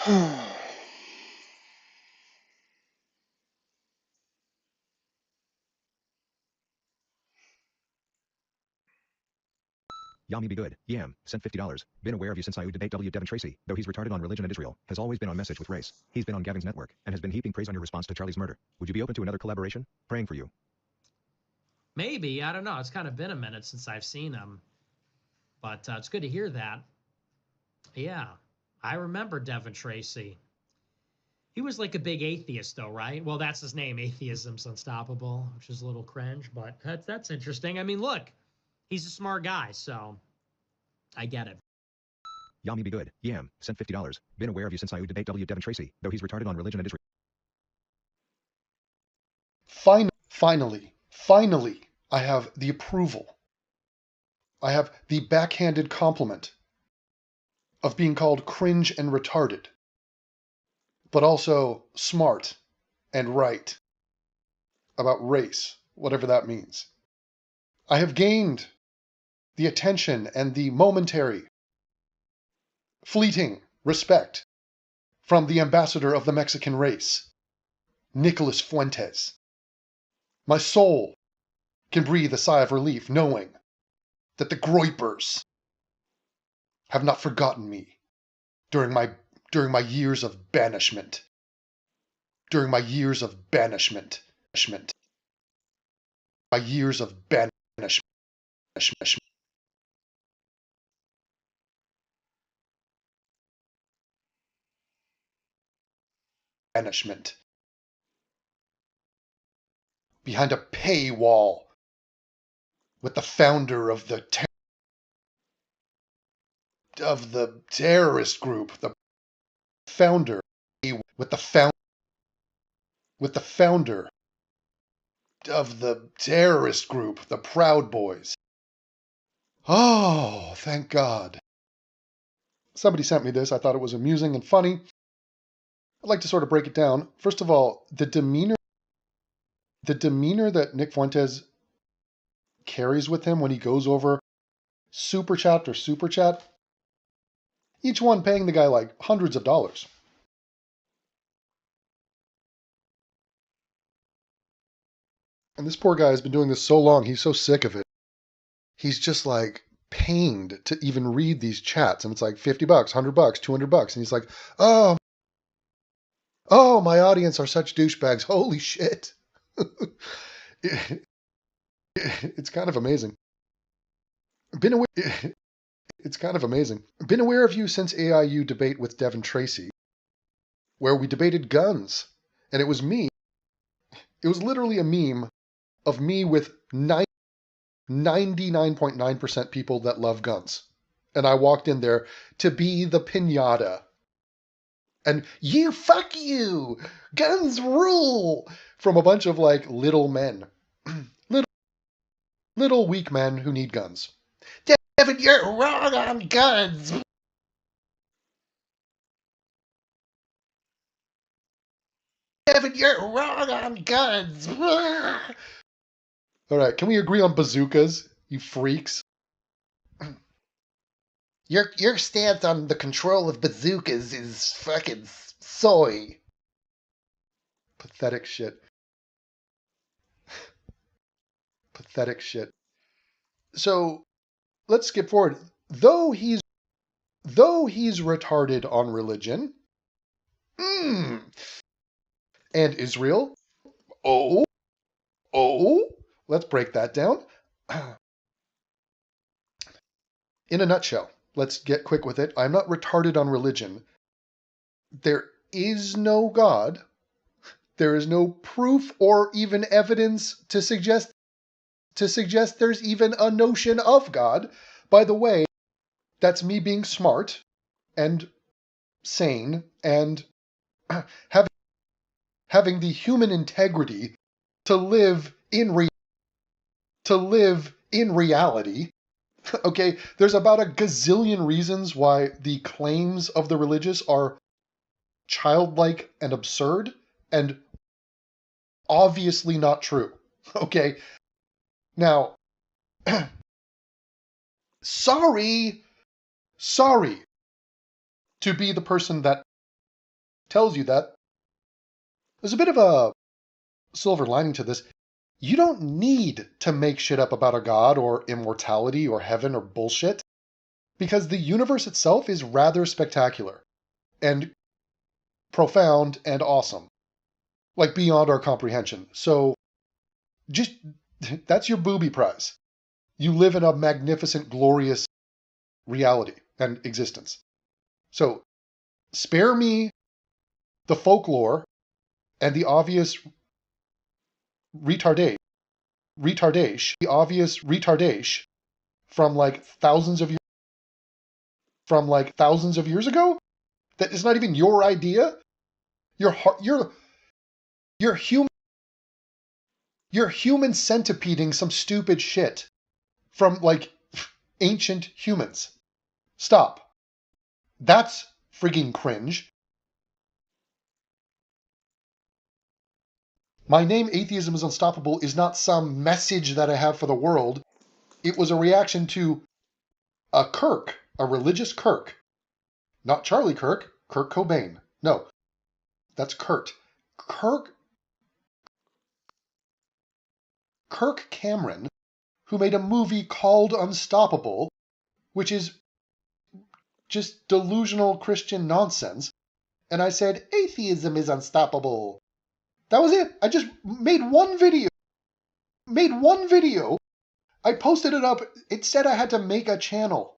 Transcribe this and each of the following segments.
Yami be good. Yam, sent $50. Been aware of you since AIU debate W. Devin Tracy, though he's retarded on religion and Israel, has always been on message with race. He's been on Gavin's network, and has been heaping praise on your response to Charlie's murder. Would you be open to another collaboration? Praying for you. Maybe. I don't know. It's kind of been a minute since I've seen him. But it's good to hear that. Yeah, I remember Devin Tracy. He was like a big atheist, though, right? Well, that's his name, Atheism's Unstoppable, which is a little cringe, but that's interesting. I mean, look, he's a smart guy, so I get it. Yami be good. Yam, sent $50. Been aware of you since AIU debate W. Devin Tracy, though he's retarded on religion and Israel. Finally, I have the approval. I have the backhanded compliment of being called cringe and retarded, but also smart and right about race, whatever that means. I have gained the attention and the momentary, fleeting respect from the ambassador of the Mexican race, Nicholas Fuentes. My soul can breathe a sigh of relief knowing that the Groypers have not forgotten me during my years of banishment. During my years of banishment. My years of banishment. Banishment. Behind a paywall with the founder of the terrorist group, the founder with the founder of the terrorist group, the Proud Boys. Oh, thank God. Somebody sent me this. I thought it was amusing and funny. I'd like to sort of break it down. First of all, the demeanor that Nick Fuentes carries with him when he goes over super chat or super chat, each one paying the guy like hundreds of dollars. And this poor guy has been doing this so long, he's so sick of it. He's just like pained to even read these chats. And it's like $50, $100, $200. And he's like, oh, my audience are such douchebags. Holy shit. It's kind of amazing. It's kind of amazing. Been aware of you since AIU debate with Devin Tracy, where we debated guns. And it was me. It was literally a meme of me with 99.9% people that love guns. And I walked in there to be the piñata. And fuck you! Guns rule! From a bunch of like little men. little weak men who need guns. Devin, you're wrong on guns! Devin, you're wrong on guns! Alright, can we agree on bazookas, you freaks? Your stance on the control of bazookas is fucking soy. Pathetic shit. Pathetic shit. So, let's skip forward. Though he's retarded on religion, and Israel, let's break that down. In a nutshell, let's get quick with it. I'm not retarded on religion. There is no God. There is no proof or even evidence to suggest there's even a notion of God. By the way, that's me being smart and sane and having the human integrity to live in reality. Okay, there's about a gazillion reasons why the claims of the religious are childlike and absurd and obviously not true. Okay, now, sorry to be the person that tells you that. There's a bit of a silver lining to this. You don't need to make shit up about a god or immortality or heaven or bullshit, because the universe itself is rather spectacular and profound and awesome, like beyond our comprehension. So just that's your booby prize. You live in a magnificent, glorious reality and existence. So spare me the folklore and the obvious retardation, the obvious retardation from like thousands of years ago. That is not even your idea. You're human. You're human centipeding some stupid shit from like ancient humans. Stop. That's frigging cringe. My name, Atheism is Unstoppable, is not some message that I have for the world. It was a reaction to a Kirk, a religious Kirk. Not Charlie Kirk, Kurt Cobain. No, that's Kurt. Kirk Cameron, who made a movie called Unstoppable, which is just delusional Christian nonsense. And I said, atheism is unstoppable. That was it. I just made one video. I posted it up. It said I had to make a channel.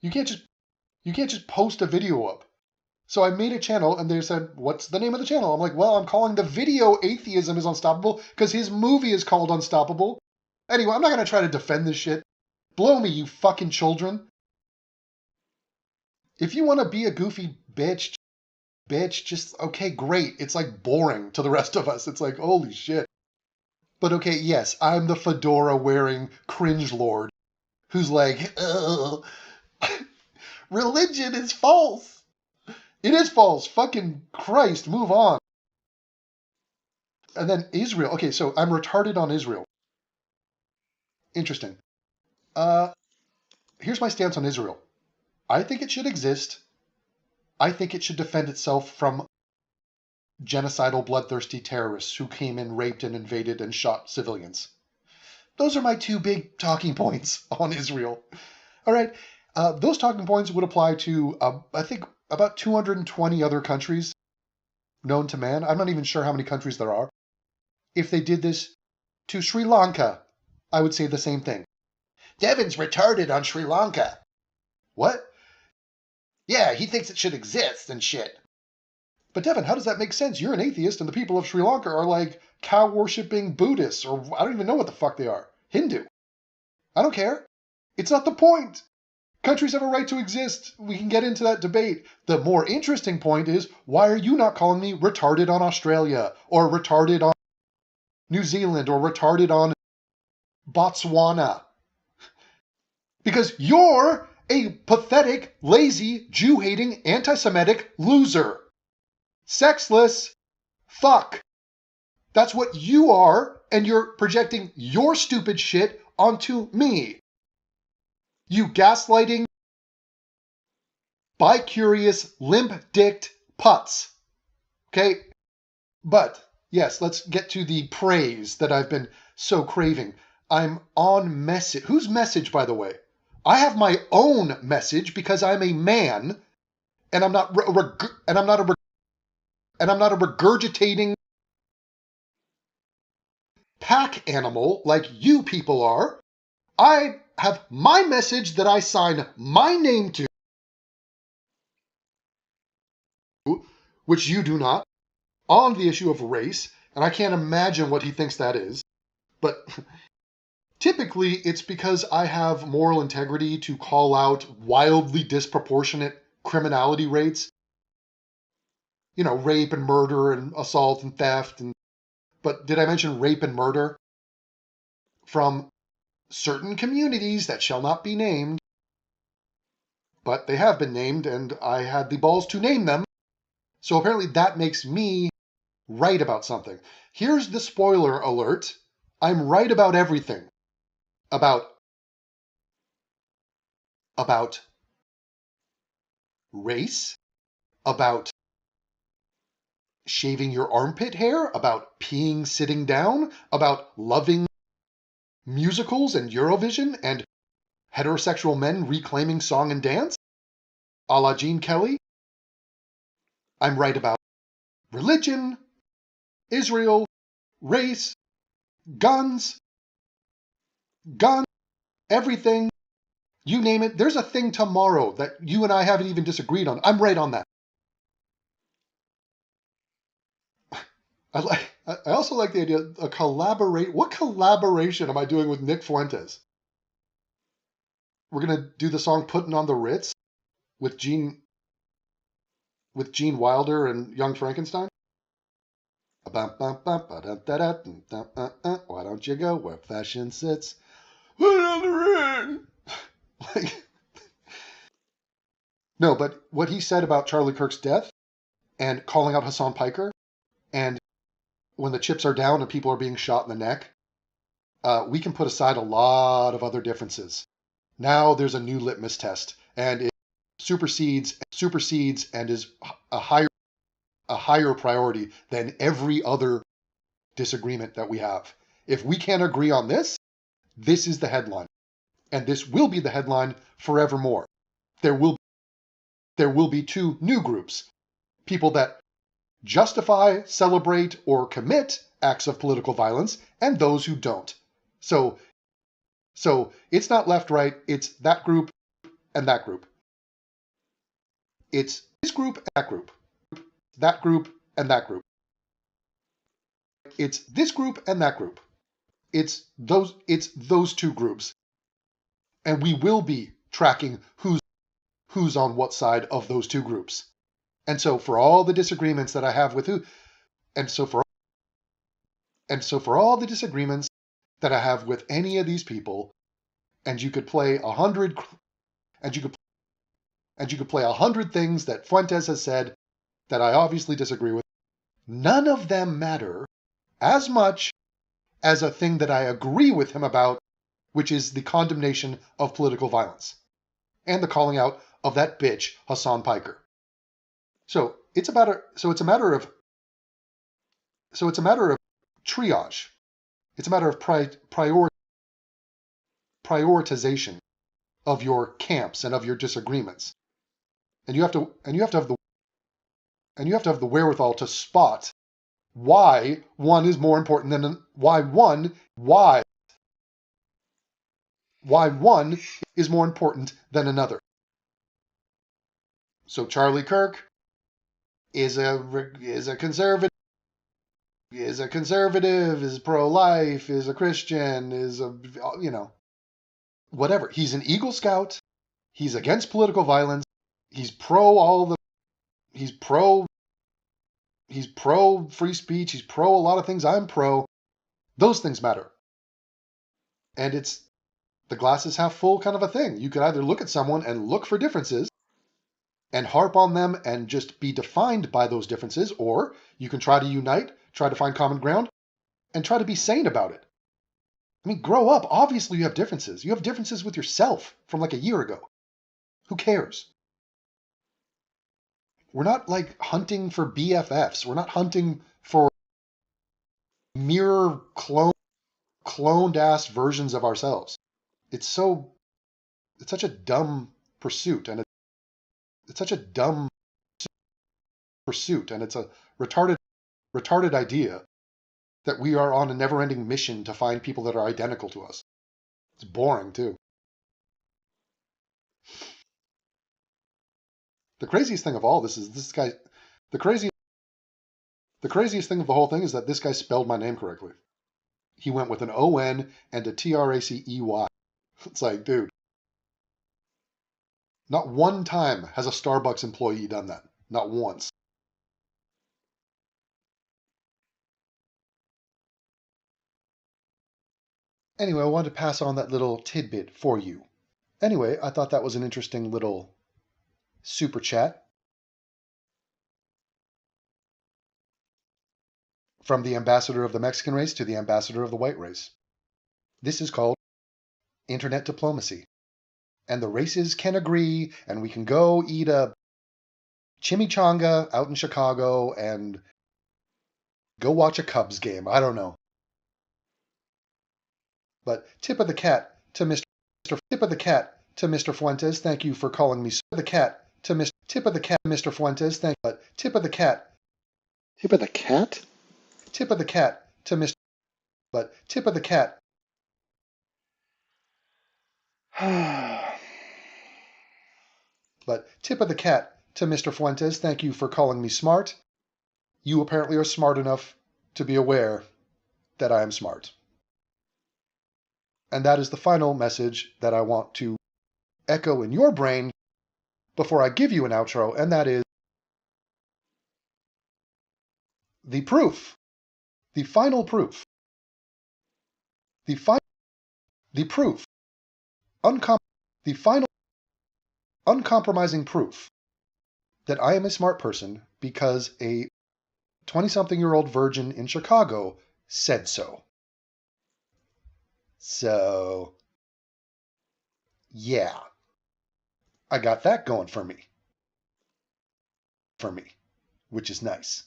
You can't just post a video up. So I made a channel, and they said, what's the name of the channel? I'm like, well, I'm calling the video Atheism is Unstoppable because his movie is called Unstoppable. Anyway, I'm not going to try to defend this shit. Blow me, you fucking children. If you want to be a goofy bitch, just, okay, great. It's like boring to the rest of us. It's like, holy shit. But okay, yes, I'm the fedora-wearing cringe lord who's like, ugh, religion is false. It is false. Fucking Christ, move on. And then Israel. Okay, so I'm retarded on Israel. Interesting. Here's my stance on Israel. I think it should exist. I think it should defend itself from genocidal, bloodthirsty terrorists who came and raped and invaded and shot civilians. Those are my two big talking points on Israel. All right, those talking points would apply to, I think, about 220 other countries known to man. I'm not even sure how many countries there are. If they did this to Sri Lanka, I would say the same thing. Devin's retarded on Sri Lanka. What? Yeah, he thinks it should exist and shit. But Devin, how does that make sense? You're an atheist and the people of Sri Lanka are like cow-worshipping Buddhists, or I don't even know what the fuck they are. Hindu. I don't care. It's not the point. Countries have a right to exist. We can get into that debate. The more interesting point is, why are you not calling me retarded on Australia, or retarded on New Zealand, or retarded on Botswana? Because you're a pathetic, lazy, Jew-hating, anti-Semitic loser. Sexless fuck. That's what you are, and you're projecting your stupid shit onto me. You gaslighting, bi-curious, limp-dicked putz. Okay? But, yes, let's get to the praise that I've been so craving. I'm on message. Whose message, by the way? I have my own message because I'm a man, and I'm not a regurgitating pack animal like you people are. I have my message that I sign my name to, which you do not, on the issue of race, and I can't imagine what he thinks that is. But typically, it's because I have moral integrity to call out wildly disproportionate criminality rates. You know, rape and murder and assault and theft. But did I mention rape and murder? From certain communities that shall not be named. But they have been named, and I had the balls to name them. So apparently that makes me right about something. Here's the spoiler alert. I'm right about everything. About race, about shaving your armpit hair, about peeing sitting down, about loving musicals and Eurovision and heterosexual men reclaiming song and dance, a la Gene Kelly. I'm right about religion, Israel, race, guns, everything. You name it. There's a thing tomorrow that you and I haven't even disagreed on. I'm right on that. I also like the idea of collaborate. What collaboration am I doing with Nick Fuentes? We're gonna do the song "Putting on the Ritz" with Gene Wilder and Young Frankenstein. Why don't you go where fashion sits? Put on the Ritz. No, but what he said about Charlie Kirk's death and calling out Hassan Piker, and when the chips are down and people are being shot in the neck, we can put aside a lot of other differences. Now there's a new litmus test, and it supersedes and is a higher priority than every other disagreement that we have. If we can't agree on this, this is the headline, and this will be the headline forevermore. There will be two new groups: people that justify, celebrate, or commit acts of political violence, and those who don't. So it's not left-right, it's that group and that group. It's this group and that group. That group and that group. It's this group and that group. It's those two groups. And we will be tracking who's on what side of those two groups. And so for all the disagreements that I have with for all the disagreements that I have with any of these people, and you could play 100 things that Fuentes has said that I obviously disagree with, none of them matter as much as a thing that I agree with him about, which is the condemnation of political violence and the calling out of that bitch Hassan Piker. So it's a matter of triage. It's a matter of prioritization of your camps and of your disagreements. And you have to have the wherewithal to spot why one is more important than why one is more important than another. So Charlie Kirk is a conservative, is pro-life, is a Christian, is whatever. He's an Eagle Scout. He's against political violence. He's pro free speech. He's pro a lot of things I'm pro. Those things matter. And it's the glass is half full kind of a thing. You could either look at someone and look for differences and harp on them and just be defined by those differences, or you can try to unite, try to find common ground, and try to be sane about it. I mean, grow up. Obviously, you have differences. You have differences with yourself from like a year ago. Who cares? We're not like hunting for BFFs. We're not hunting for mirror cloned ass versions of ourselves. It's such a dumb pursuit, and it's such a dumb pursuit, and it's a retarded idea that we are on a never-ending mission to find people that are identical to us. It's boring too. The craziest thing of all this is this guy. The craziest thing of the whole thing is that this guy spelled my name correctly. He went with an O-N and a T-R-A-C-E-Y. It's like, dude, not one time has a Starbucks employee done that. Not once. Anyway, I wanted to pass on that little tidbit for you. Anyway, I thought that was an interesting little super chat from the ambassador of the Mexican race to the ambassador of the white race. This is called internet diplomacy. And the races can agree, and we can go eat a chimichanga out in Chicago and Go watch a Cubs game. I don't know. But tip of the cat to Mr. Tip of the cat to Mr. Fuentes. Thank you for calling me. Tip of the cat to Mr. Tip of the cat, Mr. Fuentes. Thank you. But tip of the cat. Tip of the cat? Tip of the cat to Mr. But tip of the cat. But tip of the cat to Mr. Fuentes. Thank you for calling me smart. You apparently are smart enough to be aware that I am smart. And that is the final message that I want to echo in your brain before I give you an outro, and that is the proof, the final proof, the proof, the final uncompromising proof that I am a smart person because a 20-something-year-old virgin in Chicago said so. So, yeah, I got that going for me, which is nice.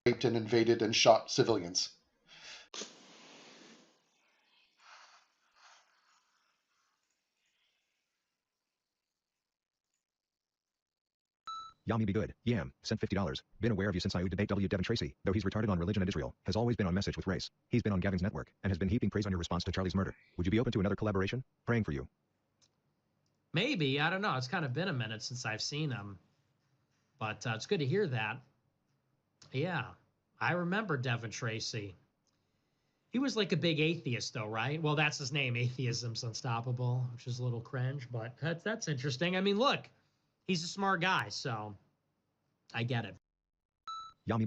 Raped and invaded and shot civilians. Yami be good. Yam, sent $50. Been aware of you since AIU debate Devin Tracy, though he's retarded on religion and Israel, has always been on message with race. He's been on Gavin's network, and has been heaping praise on your response to Charlie's murder. Would you be open to another collaboration? Praying for you. Maybe. I don't know. It's kind of been a minute since I've seen him. But it's good to hear that. Yeah. I remember Devin Tracy. He was like a big atheist, though, right? Well, that's his name, Atheism's Unstoppable, which is a little cringe, but that's interesting. I mean, look, he's a smart guy, so I get it. Yami be